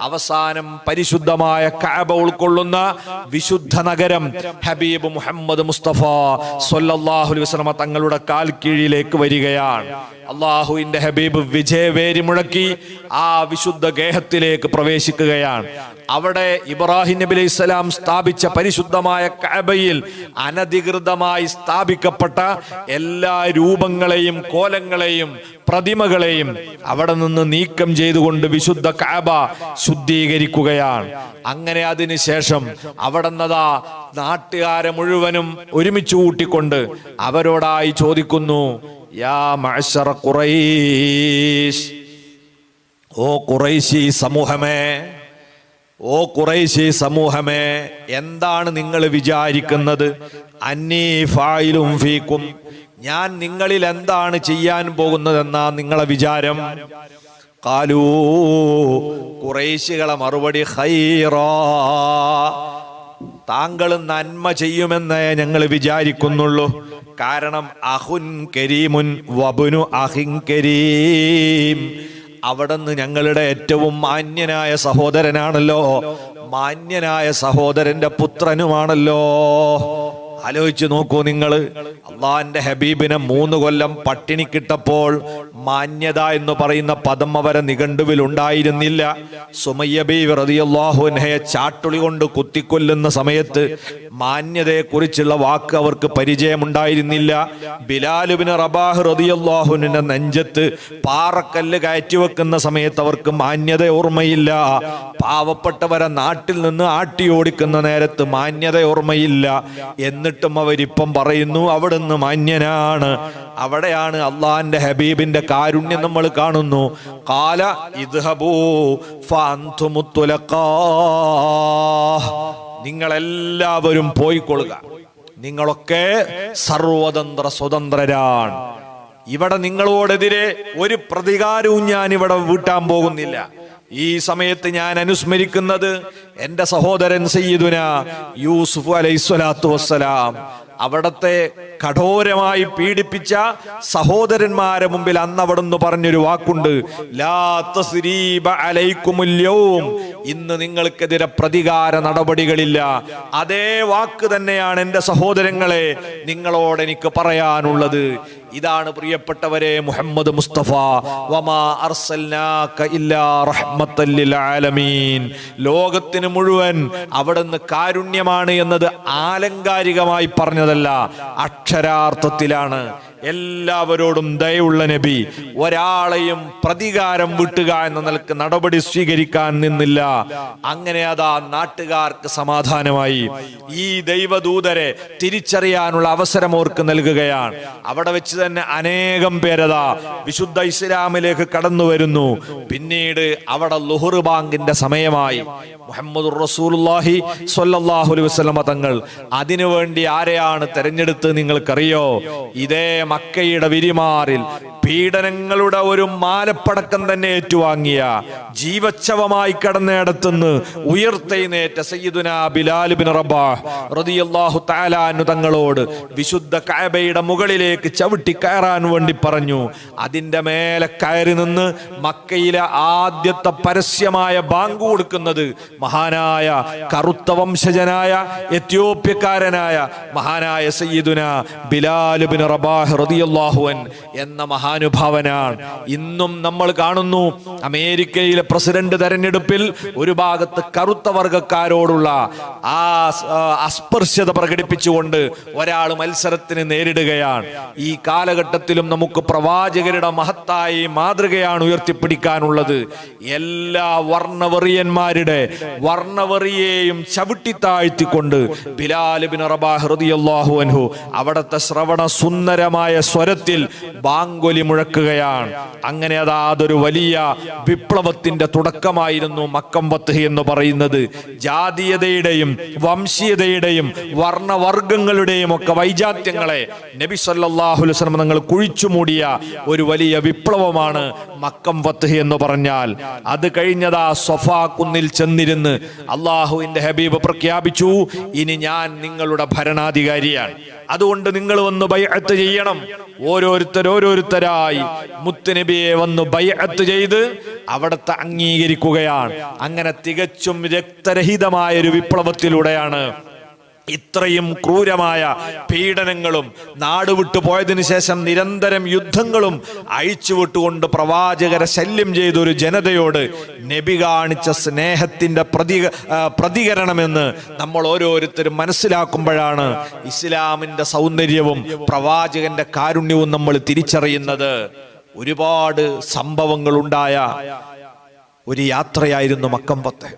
അവസാനം പരിശുദ്ധമായ കഅബ ഉൾക്കൊള്ളുന്ന വിശുദ്ധ നഗരം ഹബീബ് മുഹമ്മദ് മുസ്തഫ സ്വല്ലല്ലാഹു അലൈഹി വസല്ലം തങ്ങളുടെ കാൽ കീഴിലേക്ക് വരികയാണ്. അള്ളാഹുവിന്റെ ഹബീബ് വിജയവേരി മുഴക്കി ആ വിശുദ്ധ ഗേഹത്തിലേക്ക് പ്രവേശിക്കുകയാണ്. അവിടെ ഇബ്രാഹിം നബി അലൈഹി സ്വലാം സ്ഥാപിച്ച പരിശുദ്ധമായ കഅബയിൽ അനധികൃതമായി സ്ഥാപിക്കപ്പെട്ട എല്ലാ രൂപങ്ങളെയും കോലങ്ങളെയും പ്രതിമകളെയും അവിടെ നിന്ന് നീക്കം ചെയ്തുകൊണ്ട് വിശുദ്ധ കഅബ ശുദ്ധീകരിക്കുകയാണ്. അങ്ങനെ അതിനുശേഷം അവിടെ നിന്നതാ നാട്ടുകാരെ മുഴുവനും ഒരുമിച്ച് കൂട്ടിക്കൊണ്ട് അവരോടായി ചോദിക്കുന്നു, യാ മഅ്ശറ ഖുറൈശ്, ഓ ഖുറൈശി സമൂഹമേ, ഓ ഖുറൈശി സമൂഹമേ, എന്താണ് നിങ്ങൾ വിചാരിക്കുന്നത്? അന്നീ ഫായിലും ഫീക്കും, ഞാൻ നിങ്ങളിൽ എന്താണ് ചെയ്യാൻ പോകുന്നതെന്നാ നിങ്ങളെ വിചാരം? ഖാലൂ, ഖുറൈശികളെ മറുപടി, ഖൈറാ, താങ്കൾ നന്മ ചെയ്യുമെന്നേ ഞങ്ങൾ വിചാരിക്കുന്നുള്ളൂ. കാരണം അഹുൻ കരീമുൻ വബ്നു അഹിൻ കരീം, അവിടുന്ന് ഞങ്ങളുടെ ഏറ്റവും മാന്യനായ സഹോദരനാണല്ലോ, മാന്യനായ സഹോദരന്റെ പുത്രനുമാണല്ലോ. ആലോചിച്ചു നോക്കൂ നിങ്ങൾ, അള്ളാന്റെ ഹബീബിനെ 3 കൊല്ലം പട്ടിണിക്കിട്ടപ്പോൾ മാന്യത എന്ന് പറയുന്ന പദം അവരെ നിഘണ്ടുവിൽ ഉണ്ടായിരുന്നില്ല. സുമയ്യ ബീവി റളിയല്ലാഹു അൻഹയെ ചാട്ടുളി കൊണ്ട് കുത്തിക്കൊല്ലുന്ന സമയത്ത് മാന്യതയെക്കുറിച്ചുള്ള വാക്ക് അവർക്ക് പരിചയമുണ്ടായിരുന്നില്ല. ബിലാൽ ഇബ്നു റബാഹ് റളിയല്ലാഹു അൻഹുവിന്റെ നെഞ്ചത്ത് പാറക്കല്ല് കയറ്റിവെക്കുന്ന സമയത്ത് അവർക്ക് മാന്യത ഓർമ്മയില്ല. പാവപ്പെട്ടവരെ നാട്ടിൽ നിന്ന് ആട്ടി ഓടിക്കുന്ന നേരത്ത് മാന്യത ഓർമ്മയില്ല. എന്നിട്ടും അവരിപ്പം പറയുന്നു അവിടുന്ന് മാന്യനാണ്. അവിടെയാണ് അള്ളാന്റെ ഹബീബിന്റെ കാരുണ്യം നമ്മൾ കാണുന്നു. ഖാല ഇദ്ഹബൂ ഫഅൻതുമു തുലഖാ, നിങ്ങളെല്ലാവരും പോയിക്കൊള്ളുക, നിങ്ങളൊക്കെ സർവതന്ത്ര സ്വതന്ത്രരാണ്. ഇവിടെ നിങ്ങളോടെതിരെ ഒരു പ്രതികാരവും ഞാൻ ഇവിടെ വീട്ടാൻ പോകുന്നില്ല. ഈ സമയത്ത് ഞാൻ അനുസ്മരിക്കുന്നത് എന്റെ സഹോദരൻ സയ്യിദുന യൂസുഫ് അലൈഹിസ്സലാത്തു വസ്സലാം. അവിടത്തെ കഠോരമായി പീഡിപ്പിച്ച സഹോദരന്മാരെ മുമ്പിൽ അന്ന് അവിടുന്ന് പറഞ്ഞൊരു വാക്കുണ്ട്, ലാ തസ്രീബ അലൈക്കുമുൽ യൗം, ഇന്ന് നിങ്ങൾക്കെതിരെ പ്രതികാര നടപടികളില്ല. അതേ വാക്ക് തന്നെയാണ് എൻ്റെ സഹോദരങ്ങളെ നിങ്ങളോട് എനിക്ക് പറയാനുള്ളത്. ഇതാണ് പ്രിയപ്പെട്ടവരെ മുഹമ്മദ് മുസ്തഫ, വമാ അർസൽനാക ഇല്ലാ റഹ്മത്തൽ ലിൽ ആലമീൻ, ലോകത്തിന് മുഴുവൻ അവിടുന്ന് കാരുണ്യമാണ് എന്നത് ആലങ്കാരികമായി പറഞ്ഞതല്ല, അക്ഷരാർത്ഥത്തിലാണ്. എല്ലാവരോടും ദയയുള്ള നബി, ഒരാളെയും പ്രതികാരം വിട്ടുക എന്ന നിലക്ക് നടപടി സ്വീകരിക്കാൻ നിന്നില്ല. അങ്ങനെ അതാ നാട്ടുകാർക്ക് സമാധാനമായി. ഈ ദൈവദൂതരെ തിരിച്ചറിയാനുള്ള അവസരം അവർക്ക് നൽകുകയാണ്. അവിടെ വെച്ച് തന്നെ അനേകം പേരതാ വിശുദ്ധ ഇസ്ലാമിലേക്ക് കടന്നു വരുന്നു. പിന്നീട് അവിടെ ളുഹർ ബാങ്കിന്റെ സമയമായി. മുഹമ്മദുർ റസൂലുള്ളാഹി സ്വല്ലല്ലാഹു അലൈഹി വസല്ലം തങ്ങൾ അതിനുവേണ്ടി ആരെയാണ് തെരഞ്ഞെടുത്ത് നിങ്ങൾക്കറിയോ? ഇതേ മക്കയുടെ വിരിമാറിൽ പീഡനങ്ങളുടെ ഒരു മാലപ്പടക്കം തന്നെ ഏറ്റുവാങ്ങിയ, ജീവച്ഛവമായി കടന്നിടത്തുനിന്ന് ഉയർത്തെഴുന്നേറ്റ സയ്യിദുനാ ബിലാൽ ഇബ്നു റബാഹ് റളിയല്ലാഹു തആല അൻഹു തങ്ങളോട് വിശുദ്ധ കഅബയുടെ മുകളിലേക്ക് ചവിട്ടി കയറാൻ വേണ്ടി പറഞ്ഞു. അതിന്റെ മേലെ കയറി നിന്ന് മക്കയിലെ ആദ്യത്തെ പരസ്യമായ ബാങ്ക് കൊടുക്കുന്നത് മഹാനായ കറുത്ത വംശജനായ എത്യോപ്യക്കാരനായ മഹാനായ സയ്യിദുനാ ബിലാൽ ഇബ്നു റബാഹ് റളിയല്ലാഹു അൻഹു എന്ന മഹാനുഭാവനാണ്. ഇന്നും നമ്മൾ കാണുന്നു അമേരിക്കയിലെ പ്രസിഡന്റ് തെരഞ്ഞെടുപ്പിൽ ഒരു ഭാഗത്ത് കറുത്ത വർഗക്കാരോടുള്ള ആ അസ്പർശ്യത പ്രകടിപ്പിച്ചുകൊണ്ട് ഒരാൾ മത്സരത്തിന് നേരിടുകയാണ്. ഈ കാലഘട്ടത്തിലും നമുക്ക് പ്രവാചകരുടെ മഹത്തായ മാതൃകയാണ് ഉയർത്തിപ്പിടിക്കാനുള്ളത്. എല്ലാ വർണ്ണവെറിയന്മാരുടെ വർണ്ണവെറിയെയും ചവിട്ടിത്താഴ്ത്തിക്കൊണ്ട് ബിലാൽ ഇബ്നു റബാഹ് റളിയല്ലാഹു അൻഹു അവിടുത്തെ ശ്രവണ സുന്ദരമായ സ്വരത്തിൽ ബാങ്കൊലി മുഴക്കുകയാണ്. അങ്ങനെ അതൊരു വലിയ വിപ്ലവത്തിന്റെ തുടക്കമായിരുന്നു മക്കം ഫത്ഹ് എന്ന് പറയുന്നത്. ജാതീയതയുടെയും വംശീയതയുടെയും വർണ്ണവർഗങ്ങളുടെയും ഒക്കെ വൈജാത്യങ്ങളെ നബി സല്ലല്ലാഹു അലൈഹി വസല്ലം തങ്ങൾ കുഴിച്ചു മൂടിയ ഒരു വലിയ വിപ്ലവമാണ് മക്കം ഫത്ഹ് എന്ന് പറഞ്ഞാൽ. അത് കഴിഞ്ഞതാ സ്വഫാ കുന്നിൽ ചെന്നിരുന്ന് അള്ളാഹുവിന്റെ ഹബീബ് പ്രഖ്യാപിച്ചു, ഇനി ഞാൻ നിങ്ങളുടെ ഭരണാധികാരിയാണ്, അതുകൊണ്ട് നിങ്ങൾ വന്ന് ബൈഅത്ത് ചെയ്യണം. ഓരോരുത്തരായി മുത്തുനബിയെ വന്ന് ബൈഅത്ത് ചെയ്ത് അവിടത്തെ അംഗീകരിക്കുകയാണ്. അങ്ങനെ തികച്ചും രക്തരഹിതമായ ഒരു വിപ്ലവത്തിലൂടെയാണ് ഇത്രയും ക്രൂരമായ പീഡനങ്ങളും നാടുവിട്ടു പോയതിനു ശേഷം നിരന്തരം യുദ്ധങ്ങളും അഴിച്ചുവിട്ടുകൊണ്ട് പ്രവാചകരെ ശല്യം ചെയ്ത ഒരു ജനതയോട് നബി കാണിച്ച സ്നേഹത്തിന്റെ പ്രതികരണമെന്ന് നമ്മൾ ഓരോരുത്തരും മനസ്സിലാക്കുമ്പോഴാണ് ഇസ്ലാമിന്റെ സൗന്ദര്യവും പ്രവാചകന്റെ കാരുണ്യവും നമ്മൾ തിരിച്ചറിയുന്നത്. ഒരുപാട് സംഭവങ്ങൾ ഉണ്ടായ ഒരു യാത്രയായിരുന്നു മക്കം ഫത്ഹ്.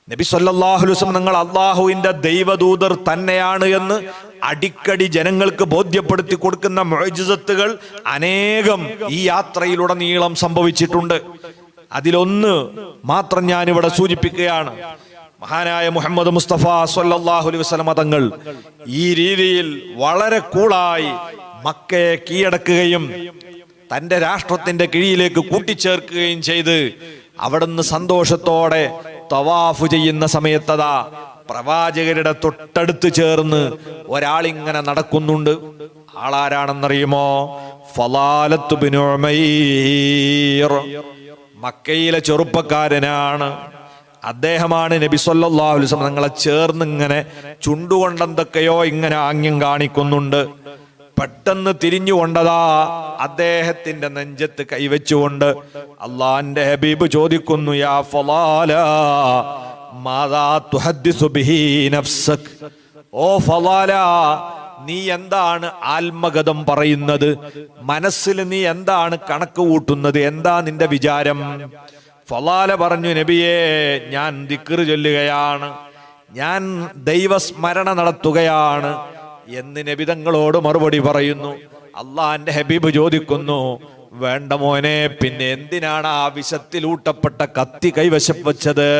നബി സല്ലല്ലാഹു അലൈഹി വസല്ലം നിങ്ങൾ അള്ളാഹുവിന്റെ ദൈവദൂതർ തന്നെയാണ് എന്ന് അടിക്കടി ജനങ്ങൾക്ക് ബോധ്യപ്പെടുത്തി കൊടുക്കുന്ന മുഅ്ജിസത്തുകൾ അനേകം ഈ യാത്രയിലുടനീളം സംഭവിച്ചിട്ടുണ്ട്. അതിലൊന്ന് മാത്രം ഞാനിവിടെ സൂചിപ്പിക്കുകയാണ്. മഹാനായ മുഹമ്മദ് മുസ്തഫ സല്ലല്ലാഹു അലൈഹി വസല്ലം തങ്ങൾ ഈ രീതിയിൽ വളരെ കൂളായി മക്കയെ കീഴടക്കുകയും തന്റെ രാഷ്ട്രത്തിന്റെ കീഴിലേക്ക് കൂട്ടിച്ചേർക്കുകയും ചെയ്ത് അവിടുന്ന് സന്തോഷത്തോടെ തവാഫ് ചെയ്യുന്ന സമയത്തതാ പ്രവാചകരുടെ തൊട്ടടുത്ത് ചേർന്ന് ഒരാളിങ്ങനെ നടക്കുന്നുണ്ട്. ആളാരാണെന്നറിയുമോ? ഫലാലത്ത് ബിനു ഉമൈർ, മക്കയിലെ ചെറുപ്പക്കാരനാണ്. അദ്ദേഹമാണ് നബി സല്ലല്ലാഹു അലൈഹി വസല്ലം തങ്ങളെ ചേർന്ന് ഇങ്ങനെ ചുണ്ടുകൊണ്ടെന്തൊക്കെയോ ഇങ്ങനെ ആംഗ്യം കാണിക്കുന്നുണ്ട്. പെട്ടെന്ന് തിരിഞ്ഞുകൊണ്ടതാ അദ്ദേഹത്തിന്റെ നെഞ്ചത്ത് കൈവച്ചുകൊണ്ട് അള്ളാന്റെ ഹബീബ് ചോദിക്കുന്നു, യാ ഫലാല മാദാ തുഹദ്ദിസു ബിഹി നഫ്സക്, ഓ ഫലാല നീ എന്താണ് ആത്മഗതം പറയുന്നത്? മനസ്സിൽ നീ എന്താണ് കണക്ക് കൂട്ടുന്നത്? എന്താ നിന്റെ വിചാരം? ഫലാല പറഞ്ഞു, നബിയേ ഞാൻ ദിക്ർ ചൊല്ലുകയാണ്, ഞാൻ ദൈവസ്മരണ നടത്തുകയാണ് എന്ന് നബി തങ്ങളോട് മറുപടി പറയുന്നു. അള്ളാന്റെ ഹബീബ് ചോദിക്കുന്നു, വേണ്ട മോനെ, പിന്നെ എന്തിനാണ് ആ വിഷത്തിലൂട്ടപ്പെട്ട കത്തി കൈവശം വെച്ചത്?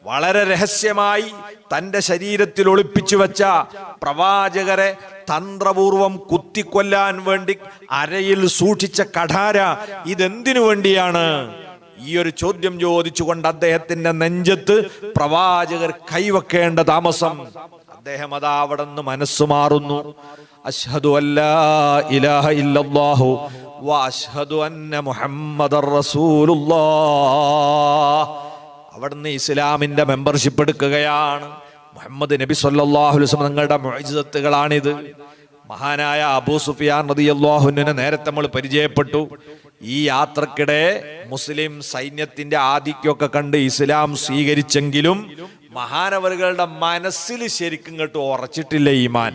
വളരെ രഹസ്യമായി തന്റെ ശരീരത്തിൽ ഒളിപ്പിച്ചു വെച്ച പ്രവാചകരെ തന്ത്രപൂർവം കുത്തിക്കൊല്ലാൻ വേണ്ടി അരയിൽ സൂക്ഷിച്ച കഠാര ഇതെന്തിനു വേണ്ടിയാണ്? ഈ ഒരു ചോദ്യം ചോദിച്ചുകൊണ്ട് അദ്ദേഹത്തിന്റെ നെഞ്ചത്ത് പ്രവാചകർ കൈവെക്കേണ്ട താമസം അദ്ദേഹം അതാ അവിടെ നിന്ന് മനസ്സു മാറുന്നു. അശ്ഹദു അല്ലാ ഇലാഹ ഇല്ലല്ലാഹു വ അശ്ഹദു അന്ന മുഹമ്മദർ റസൂലുള്ളാഹ്. അവിടുന്ന് ഇസ്ലാമിന്റെ മെമ്പർഷിപ്പ് എടുക്കുകയാണ്. മുഹമ്മദ് നബി സല്ലല്ലാഹു അലൈഹി വസല്ലം തങ്ങളുടെ മുഅ്ജിസത്തുകളാണിത്. മഹാനായ അബൂ സുഫിയാൻ റളിയല്ലാഹു അൻഹുവിനെ നേരത്തെ നമ്മൾ പരിചയപ്പെട്ടു. ഈ യാത്രക്കിടെ മുസ്ലിം സൈന്യത്തിന്റെ ആധിക്യമൊക്കെ കണ്ട് ഇസ്ലാം സ്വീകരിച്ചെങ്കിലും മഹാനവറുകളുടെ മനസ്സിൽ ശരിക്കും കേട്ട് ഉറച്ചിട്ടില്ല ഈമാൻ.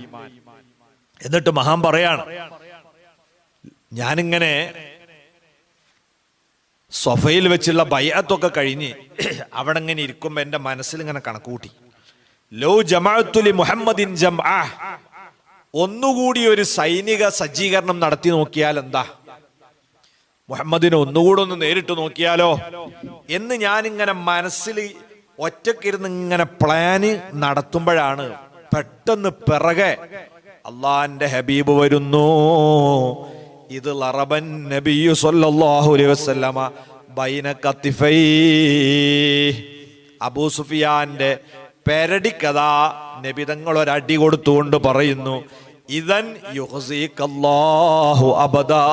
എന്നിട്ട് മഹാൻ പറയാണ്, ഞാനിങ്ങനെ സൊഫയിൽ വെച്ചുള്ള ബൈഅത്തൊക്കെ കഴിഞ്ഞ് അവിടെ ഇങ്ങനെ ഇരിക്കുമ്പോ എന്റെ മനസ്സിൽ ഇങ്ങനെ കണക്കൂട്ടി, ലോ ജമാഅത്തു ലി മുഹമ്മദിൻ ജംഅ, ഒന്നുകൂടി ഒരു സൈനിക സജ്ജീകരണം നടത്തി നോക്കിയാൽ എന്താ? മുഹമ്മദിനെ ഒന്നുകൂടെ ഒന്ന് നേരിട്ട് നോക്കിയാലോ എന്ന് ഞാനിങ്ങനെ മനസ്സിൽ ഒറ്റക്കിരുന്ന് ഇങ്ങനെ പ്ലാന് നടത്തുമ്പോഴാണ് പെട്ടെന്ന് പിറകെ അള്ളാന്റെ ഹബീബ് വരുന്നു. ഇത് ലറബൻ നബിയു സല്ലല്ലാഹു അലൈഹി വസല്ലമ ബൈന കത്തിഫൈ, അബൂ സുഫിയാന്റെ പെരടിക്കഥാ നബി തങ്ങൾ ഒരടി കൊടുത്തുകൊണ്ട് പറയുന്നു, ഇദൻ യുഹ്സികല്ലാഹു അബദാ,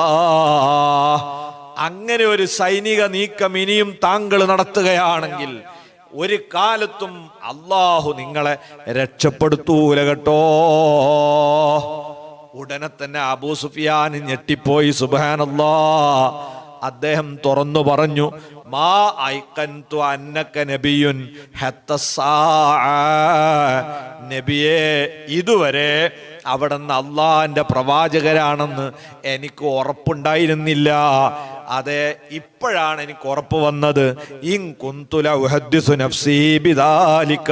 അങ്ങനെ ഒരു സൈനിക നീക്കം ഇനിയും താങ്കൾ നടത്തുകയാണെങ്കിൽ ഒരു കാലത്തും അള്ളാഹു നിങ്ങളെ രക്ഷപ്പെടുത്തൂല കേട്ടോ. ഉടനെ തന്നെ അബൂ സുഫിയാൻ ഞെട്ടിപ്പോയി. സുബ്ഹാനല്ലാഹ്. അദ്ദേഹം തുറന്നു പറഞ്ഞു, മാ ഐഖൻതു അന്നക നബിയുൻ ഹത്ത സാഅ, നബിയേ ഇതുവരെ അവിടുന്ന് അള്ളാന്റെ പ്രവാചകരാണെന്ന് എനിക്ക് ഉറപ്പുണ്ടായിരുന്നില്ല. അതെ, ഇപ്പോഴാണ് എനിക്ക് ഉറപ്പ് വന്നത്. ഇൻ കുന്തുല ഉഹദ്ദിസു നഫ്സി ബിദാലിക,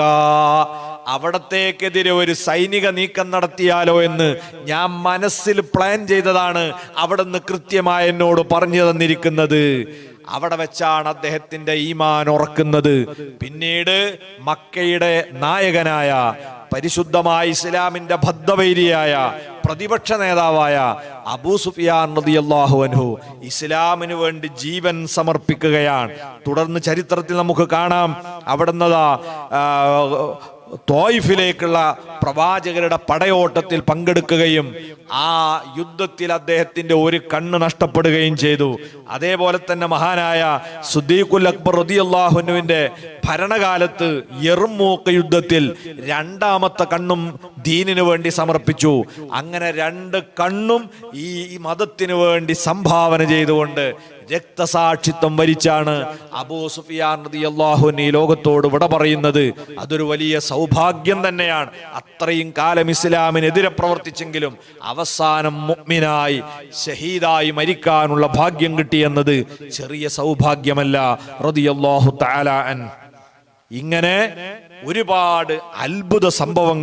അവിടത്തേക്കെതിരെ ഒരു സൈനിക നീക്കം നടത്തിയാലോ എന്ന് ഞാൻ മനസ്സിൽ പ്ലാൻ ചെയ്തതാണ് അവിടുന്ന് കൃത്യമായി എന്നോട് പറഞ്ഞു തന്നിരിക്കുന്നത്. അവിടെ വെച്ചാണ് അദ്ദേഹത്തിന്റെ ഈമാൻ ഉറക്കുന്നത്. പിന്നീട് മക്കയുടെ നായകനായ പരിശുദ്ധമായ ഇസ്ലാമിന്റെ ഭദ്ദവൈരിയായ പ്രതിപക്ഷ നേതാവായ അബൂ സുഫിയാൻ റളിയല്ലാഹു അൻഹു ഇസ്ലാമിന് വേണ്ടി ജീവൻ സമർപ്പിക്കുകയാണ്. തുടർന്ന് ചരിത്രത്തിൽ നമുക്ക് കാണാം, അവിടുന്ന് ത്വായിഫിലേക്കുള്ള പ്രവാചകരുടെ പടയോട്ടത്തിൽ പങ്കെടുക്കുകയും ആ യുദ്ധത്തിൽ അദ്ദേഹത്തിന്റെ ഒരു കണ്ണ് നഷ്ടപ്പെടുകയും ചെയ്തു. അതേപോലെ തന്നെ മഹാനായ സിദ്ദീഖുൽ അക്ബർ റളിയല്ലാഹു അൻഹുവിന്റെ ഭരണകാലത്ത് യർമൂക്ക് യുദ്ധത്തിൽ രണ്ടാമത്തെ കണ്ണും ദീനിനു വേണ്ടി സമർപ്പിച്ചു. അങ്ങനെ രണ്ട് കണ്ണും ഈ മതത്തിനു വേണ്ടി സംഭാവന ചെയ്തുകൊണ്ട് രക്തസാക്ഷിത്വം വരിച്ചാണ് അബൂ സുഫിയാൻ റളിയല്ലാഹു അൻഹു ഈ ലോകത്തോട് വിട പറയുന്നത്. അതൊരു വലിയ സൗഭാഗ്യം തന്നെയാണ്. അത്രയും കാലം ഇസ്ലാമിനെതിരെ പ്രവർത്തിച്ചെങ്കിലും അവസാനം മുഅ്മിനായി ഷഹീദായി മരിക്കാനുള്ള ഭാഗ്യം കിട്ടിയെന്നത് ചെറിയ സൗഭാഗ്യമല്ല. റളിയല്ലാഹു തആല അൻഹു. ഇങ്ങനെ ഒരുപാട് അത്ഭുത സംഭവങ്ങൾ